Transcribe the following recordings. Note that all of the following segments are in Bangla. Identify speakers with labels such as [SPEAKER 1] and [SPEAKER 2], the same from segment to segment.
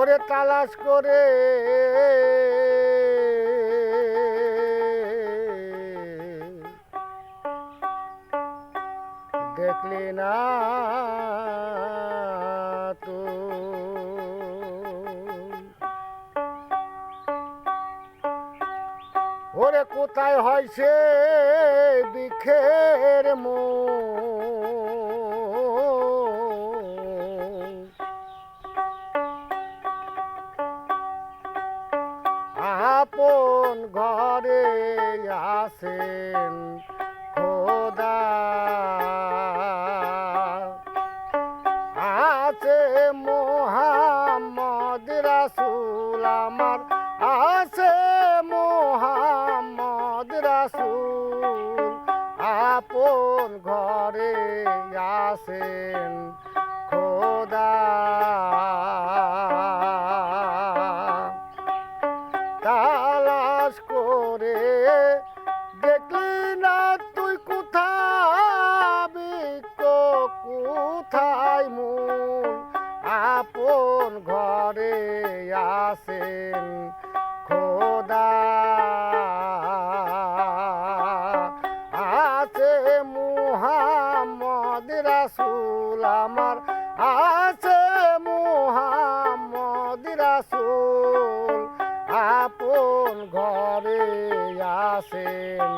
[SPEAKER 1] ওরে তালাশ করে দেখলি না তো ওরে কোথায় হয়েছে বিখের আপন ঘরে আসেন খোদা আছে মোহাম্মদ রাসূল আমার আছে মোহাম্মদ রাসূল আপন ঘরে আসেন খোদা তালাশ করে দেখলি না তুই কোথায় মূল আপন ঘরে আসেন খোদা আছে মুহাম্মদ রাসূল আমার আছে মুহাম্মদ রাসূল আপন ঘরে আসেন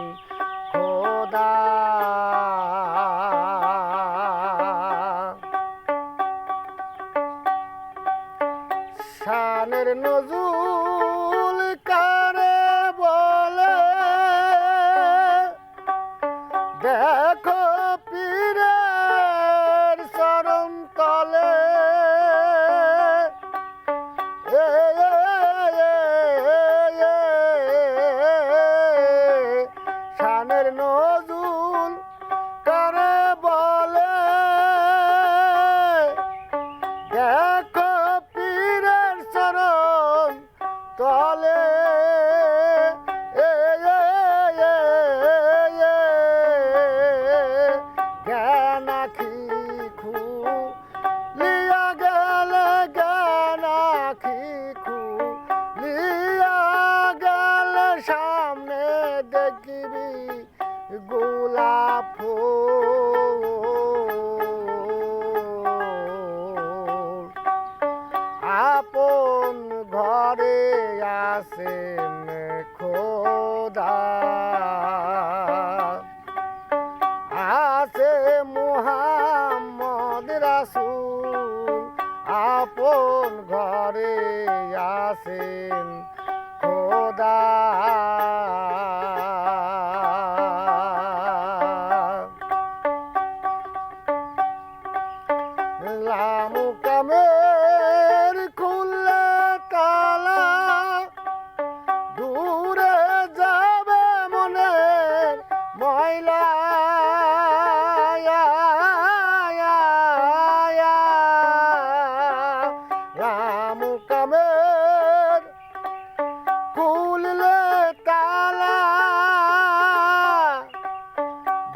[SPEAKER 1] খোদা শানের নজুল কারে বলে দেখো পীরের চরণ তলে শানের নজুল কারে বলে দেখো পীরের চরণ তলে জ্ঞান আখি খুলিয়া গেলে জ্ঞান আখি খুলিয়া গেলে সামনে দেখবি গোলাপ ফুল আপন ঘরে আসেন খোদা আছে মুহাম্মদ রাসূল আপন ঘরে আসেন খোদা লামুকামের খুললে তালা দূরে যাবে মনের ময়লা লামুকামের খুললে তালা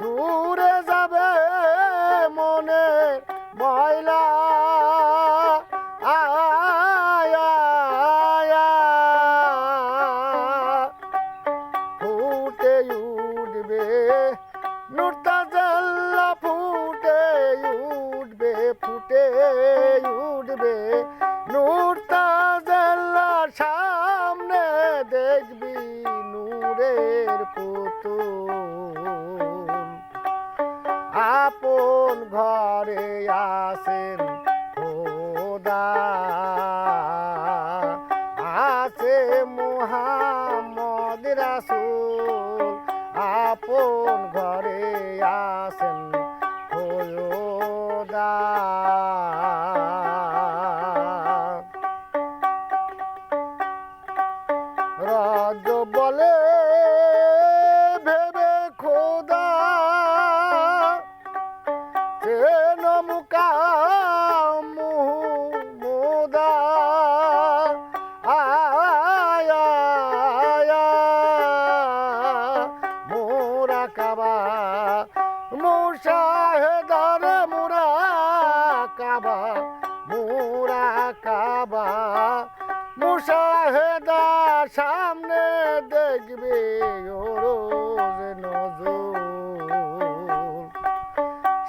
[SPEAKER 1] দূরে যাবে মনের ময়লা ফুটে উঠবে নূর তাজাল্লা ফুটে উঠবে নূর তাজাল্লা সামনে দেখবি নূরের পুতুল আপন ঘরে আসেন খোদা আছে মুহাম্মদ রাসূল আপন ঘরে আসেন খোদা রজ বলে ভেবে খোদা মুদা মোরা কাবা মুশাহেদার মোরা কাবা মোরা কা কাবা মুশাহেদা সামনে দেখবে ও রোজ নজর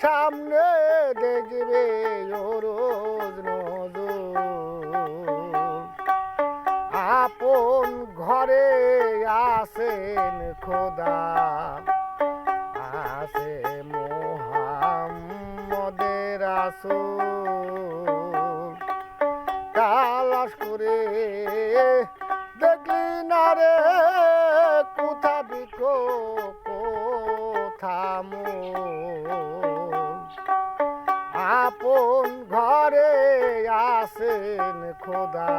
[SPEAKER 1] সামনে দেখবে ও রোজ নজর আপন ঘরে আসেন খোদা আসে মোহাম্মদের রাসূল তালাশ করে দেখলি না রে কোথা বিকো কোথা আপন ঘরে আসেন খোদা